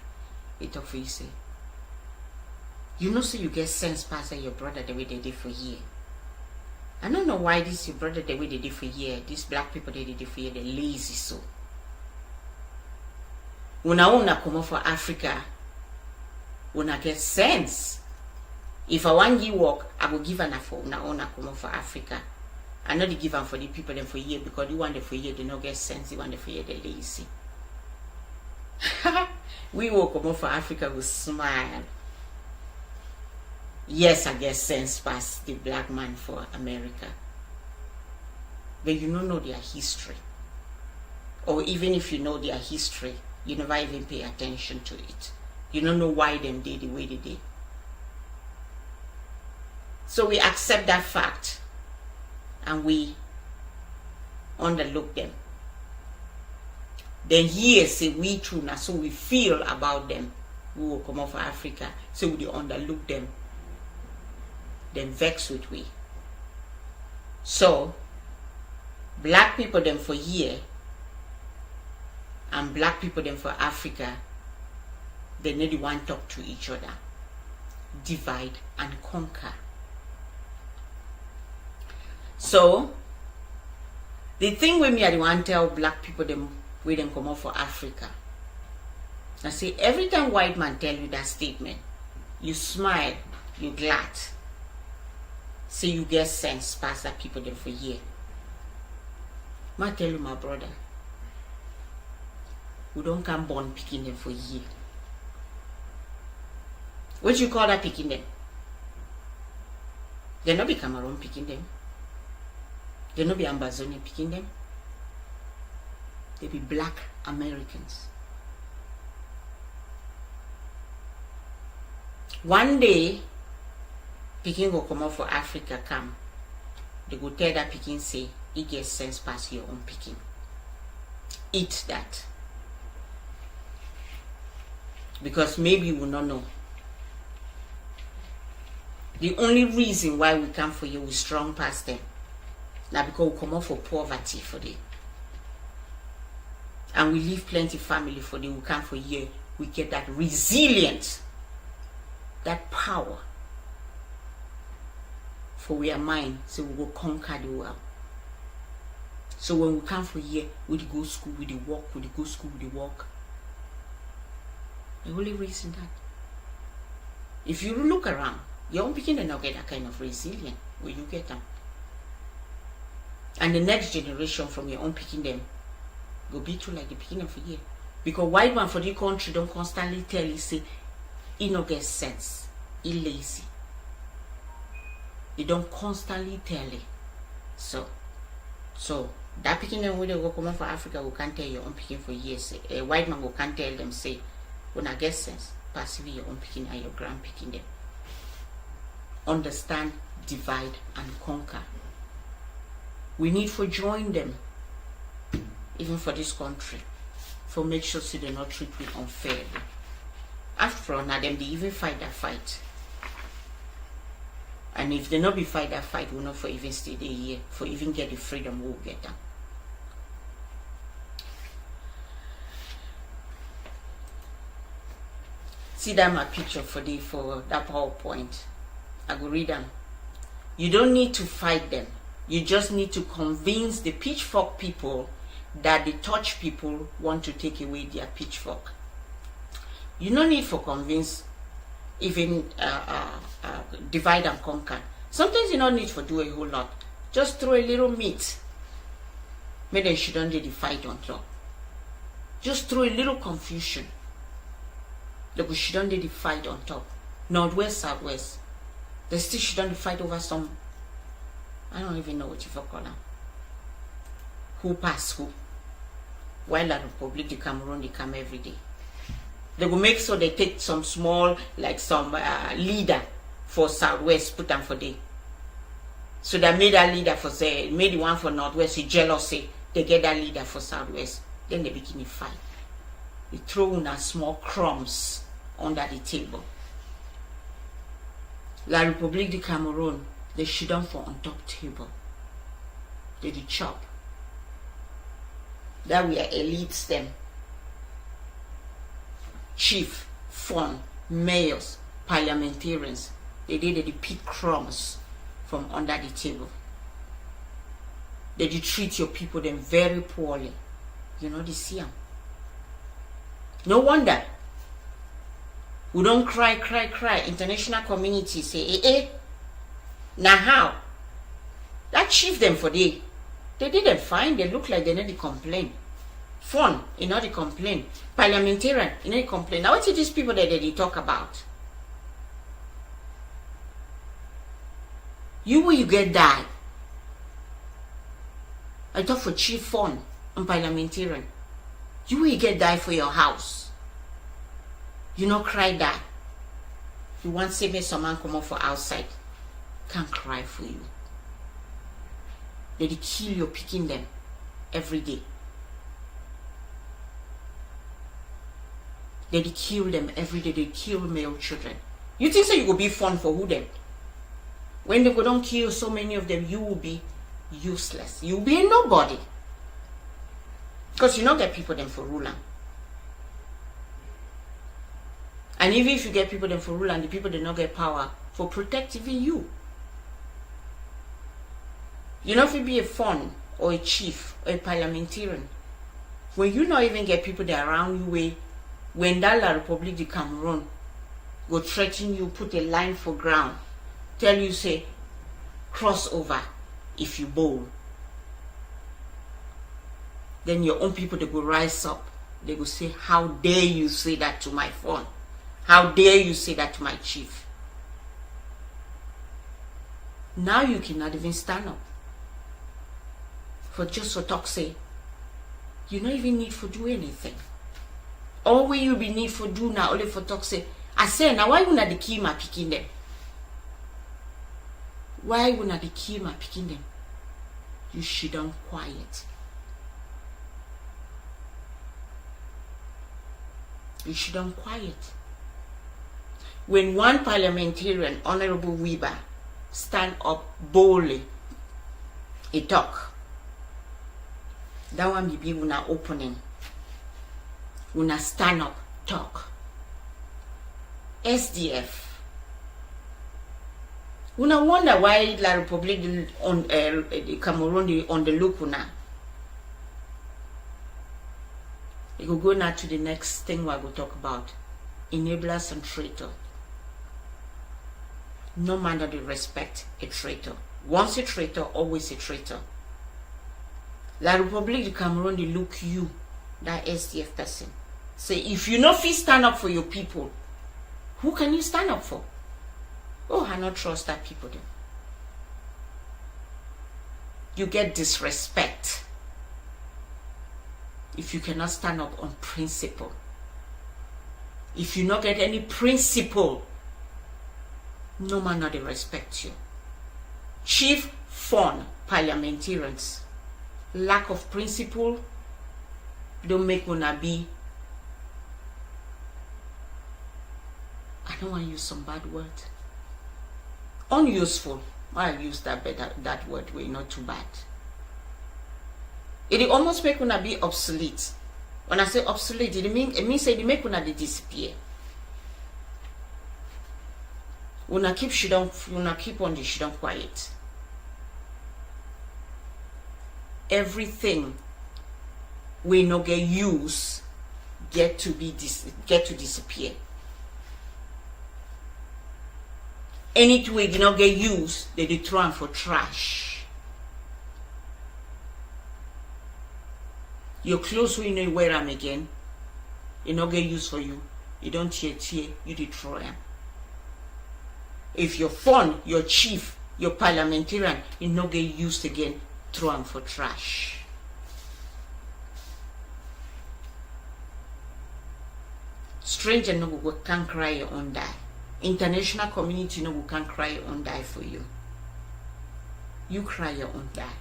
he talk for you say, you know so you get sense past your brother the way they did for here. I don't know why this your brother the way they did for here. These black people they did for here, they're lazy so. When I come out for Africa, when I get sense. If I want you work, I will give an for una come out for Africa. I not give them for the people them for here because you want them for here, they don't get sense, you want them for here, they're lazy. We will come out for Africa with smile. Yes, I get sense past the black man for America. But you don't know their history. Or even if you know their history, you never even pay attention to it. You don't know why them did the way they did. So we accept that fact and we underlook them. Then here say we true now, so we feel about them. We will come out for Africa, so we underlook them. Then vex with we. So black people them for here and black people them for Africa, they need to want to talk to each other. Divide and conquer. So the thing with me I want to tell black people them we them come out for Africa. I say every time white man tell you that statement, you smile, you glad. Say you get sense past that people them for here. Ma tell you, my brother, we don't come born picking them for year. What you call that picking them? They not be Cameroon picking them. They not be Ambazonia picking them. They be black Americans. One day, Peking will come out for Africa come. They go tell that Peking say, it gets sense past your own Peking. Eat that. Because maybe you will not know. The only reason why we come for you, we strong past them. Now because we come out for poverty for them. And we leave plenty family for them, we come for you. We get that resilience, that power. For we are mine, so we will conquer the world. So when we come for here, we go school, we walk, we go school, we walk. The only reason that. If you look around, your own Peking not get that kind of resilience where you get them. And the next generation from your own Peking them go be too like the Peking of a year. Because white man for the country don't constantly tell you, say, he no get sense, he lazy. They don't constantly tell it. So that Peking them when they go come for Africa, we can't tell your own Peking for years. A white man will can't tell them, say, when I get sense, passively your own Peking and your grand Peking them. Understand, divide, and conquer. We need to join them, even for this country, for make sure so they not treat me unfairly. After all, now them they even fight that fight. And if they not be fight that fight, we'll not for even stay there here, for even get the freedom we'll get them. See that my picture for that PowerPoint. I go read them. You don't need to fight them. You just need to convince the pitchfork people that the touch people want to take away their pitchfork. You no need for convince, even divide and conquer. Sometimes you don't need for do a whole lot. Just throw a little meat. Maybe they shouldn't do the fight on top. Just throw a little confusion. They shouldn't do the fight on top. Northwest, southwest. They still shouldn't fight over some, I don't even know what you call them. Who pass who? While the Republic, the Cameroon, they come every day. They will make sure they take some small, like some leader for Southwest, put them for day. So they made that leader for say, made the one for Northwest, he jealousy, they get that leader for Southwest. Then they begin to fight. They throw in small crumbs under the table. La République du Cameroon, they sit down for on top table. They do chop. That we are elites them. Chief, fund, mayors, parliamentarians. They did the pick crumbs from under the table. They do treat your people them very poorly. You know, they see them. No wonder. We don't cry. International community say, now how? That chief them for they didn't find, they look like they need to complain. Fun, you know they complain. Parliamentarian, you know they complain. Now what are these people that they talk about? You will get die. I talk for chief fun and parliamentarian. You will get die for your house. You not cry that. You want to say me someone come up for outside. Can't cry for you. They kill your picking them every day. They kill them every day. They kill male children. You think so you will be fun for who them? When they go down kill so many of them, you will be useless. You will be a nobody. Because you don't get people them for ruler. And even if you get people them for ruler and the people they not get power for protect even you. You know if you be a fun or a chief or a parliamentarian, when you not even get people that around you when that La République du Cameroon go threaten you, put a line for ground, tell you say cross over if you bowl. then your own people, they go rise up. They go say, how dare you say that to my phone? How dare you say that to my chief? Now you cannot even stand up. For just for talk say, you don't even need for do anything. All we you be need for do now only for talk say, I say now why wouldn't the key my picking them? Why wouldn't the key my picking them? You should down quiet. You should down quiet. When one parliamentarian, Honorable Weber, stand up boldly, he talk. That one be una opening. Una stand up, talk. SDF. Una wonder why La Republic on the Cameroon on the look una. We will go now to the next thing we will talk about. Enablers and traitor. No man that they respect a traitor. Once a traitor, always a traitor. La Republic de Cameroon, they look you, that SDF person. Say, if you not fit stand up for your people, who can you stand up for? Oh, I not trust that people then. You get disrespect if you cannot stand up on principle. If you not get any principle, no man not they respect you. Chief fun parliamentarians, lack of principle, don't make una be. I don't want to use some bad word. Unuseful. I'll use that word way, not too bad. It almost make una be obsolete. When I say obsolete, it means it make una they disappear. Una keep on the shit quiet. Everything we no get use get to disappear. Anything we do not get used, they throw them for trash. Your clothes when you wear them again, they not get used for you. You don't tear, you destroy them. If your phone, your chief, your parliamentarian, you not get used again, throw them for trash. Stranger no go can cry your own die. International community no go can cry your own die for you. You cry your own die.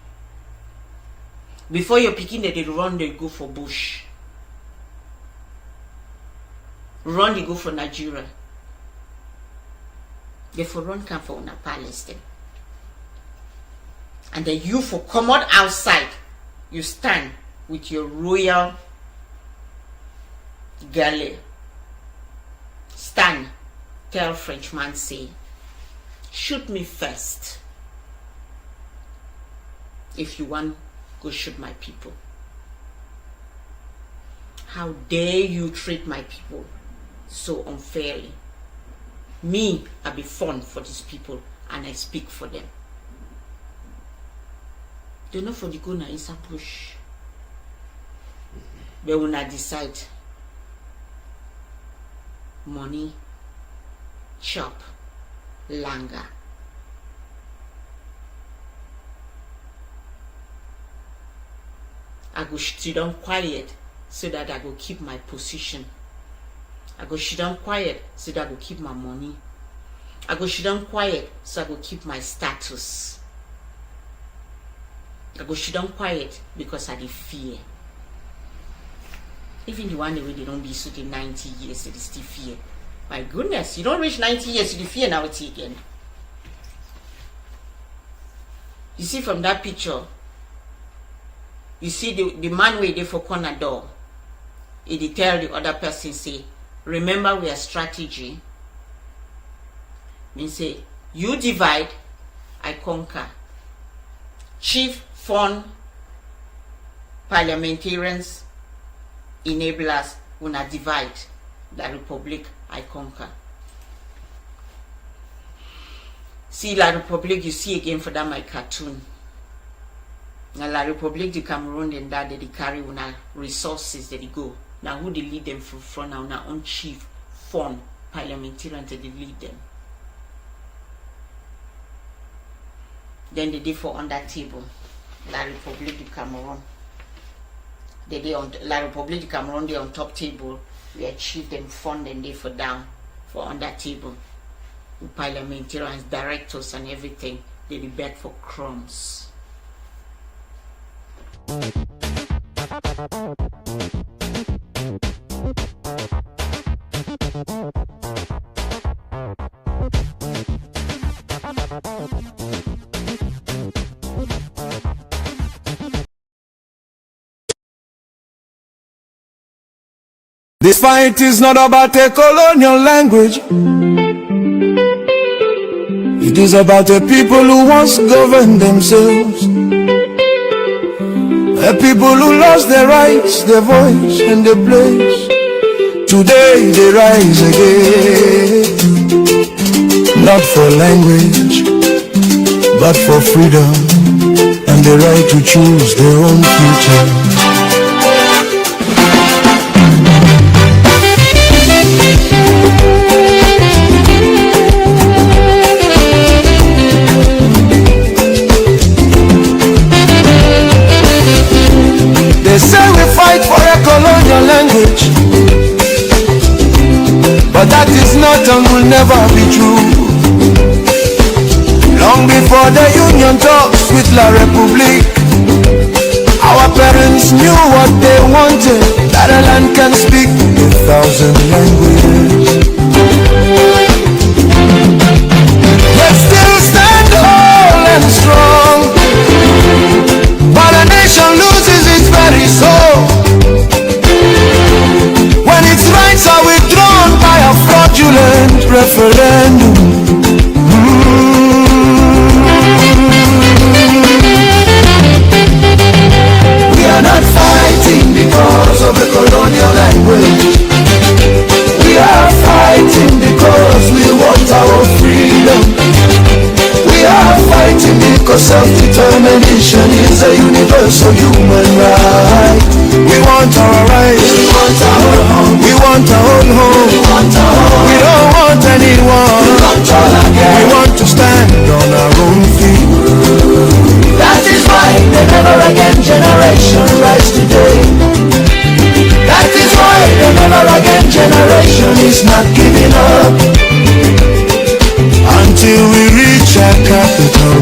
Before you're picking they run, they go for bush. Run, they go for Nigeria. They for run come for una Palestine. And then you for come out outside, you stand with your royal galley. Stand, tell Frenchman say, shoot me first. If you want, go shoot my people. How dare you treat my people so unfairly? Me, I be fun for these people and I speak for them. They know for the go na is a push. They will not decide. Money, chop, langa. I go sit down quiet so that I go keep my position. I go sit down quiet so that I go keep my money. I go sit down quiet so I go keep my status. I go sit down quiet because I dey fear. Even the one way they don't be so the 90 years, they still fear. My goodness, you don't reach 90 years, you fear now it's again. You see from that picture, you see the man way there for corner door. He tell the other person say, remember we are strategy. Means say, you divide, I conquer. Chief fun parliamentarians, enablers, una divide. La Republic, I conquer. See La Republic, you see again for that my cartoon. Now La République du Cameroon then that they carry una resources that they go. Now who they lead them from front now na own chief fund parliamentarians that they lead them. Then they did for on that table. La République du Cameroon. They did on La République du Cameroon they on top table. We achieve them fund and they for down for on that table. With parliamentarians, directors and everything. They beg for crumbs. This fight is not about a colonial language. It is about a people who once governed themselves. A people who lost their rights, their voice and their place. Today they rise again. Not for language, but for freedom and the right to choose their own future. They say we fight for a colonial language, but that is not and will never be true. Long before the union talks with La République, our parents knew what they wanted, that a land can speak 1,000 languages. Yet still stand whole and strong, but a nation loses its very soul when its rights are withdrawn by a fraudulent referendum. We are not fighting because of the colonial language. We are fighting because we want our freedom. We are fighting because self-determination is a universal human right. We want our rights. We want our home. We want our own home. We want our home. We don't want anyone. We want all again. We want to stand on our own feet. That is why the never again generation rise today. That is why the never again generation is not giving up until we reach our capital,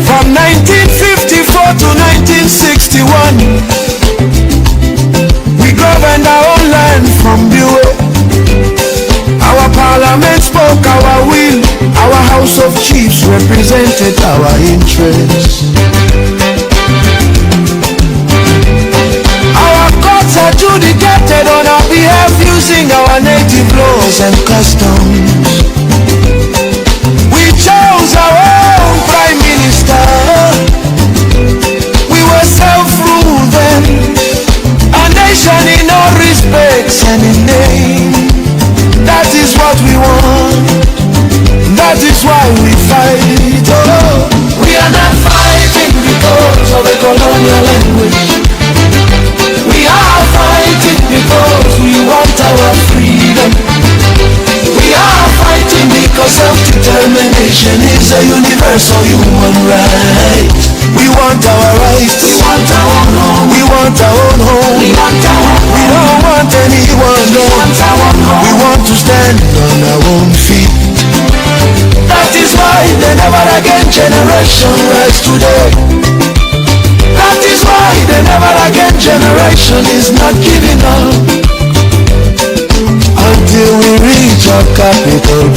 From 1954 to 1961, we governed our own land from Bureau. Our parliament spoke our will. Our house of chiefs represented our interests. Adjudicated on our behalf using our native laws and customs. We chose our own prime minister. We were self-ruled then, a nation in all respects and in name. That is what we want. That is why we fight. Oh, we are not fighting because of a colonial language. We are fighting because we want our freedom. We are fighting because self-determination is a universal human right. We want our rights. We want our own home. We want our own home. We want our own home. We don't want anyone. We want our own home. We want to stand on our own feet. That is why the never again generation rise today. That is why the never again generation is not giving up until we reach our capital,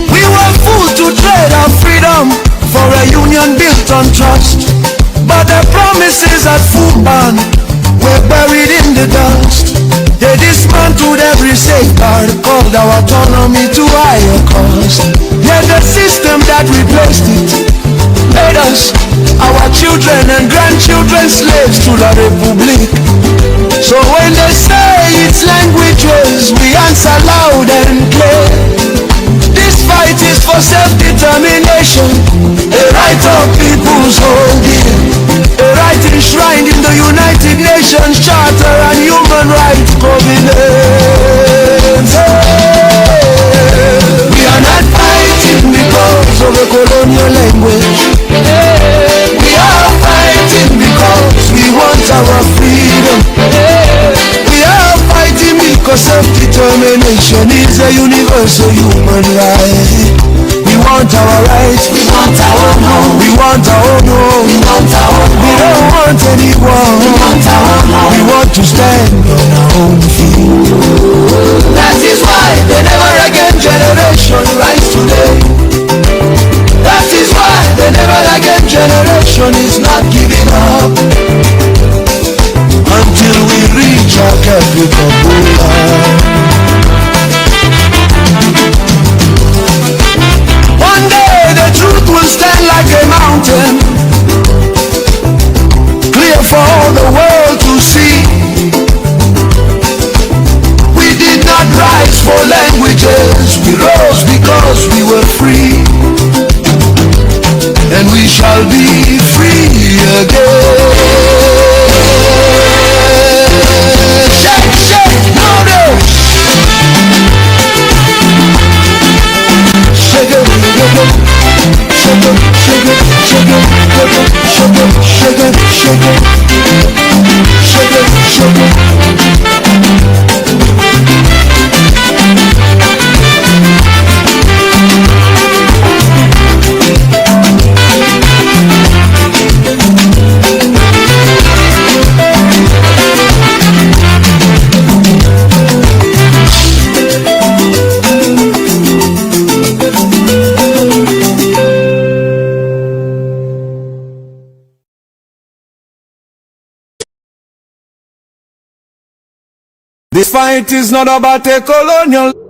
We were fools to trade our freedom for a union built on trust, but the promises at Fuban were buried in the dust. They dismantled every safeguard, called our autonomy to higher cost. Yet the system that replaced it made us, our children and grandchildren, slaves to La République. So when they say it's right covenants. We are not fighting because of a colonial language. We are fighting because we want our freedom. We are fighting because self-determination is a universal human right. We want our rights. We want our home. We want our home. We want our home. We don't want anyone. We want our home. We want to stand on our own feet. That is why the never again generation rise today. That is why the never again generation is not giving up until we reach our capital goal. One day the truth will stand like a mountain, clear for all the world to see. We did not rise for languages, we rose because we were free. And we shall be free again. Shake, shake, louder. Shake it, shake it, shake it, shake it, shake it, shake it, shake it, shake it, shake it, This fight is not about a colonial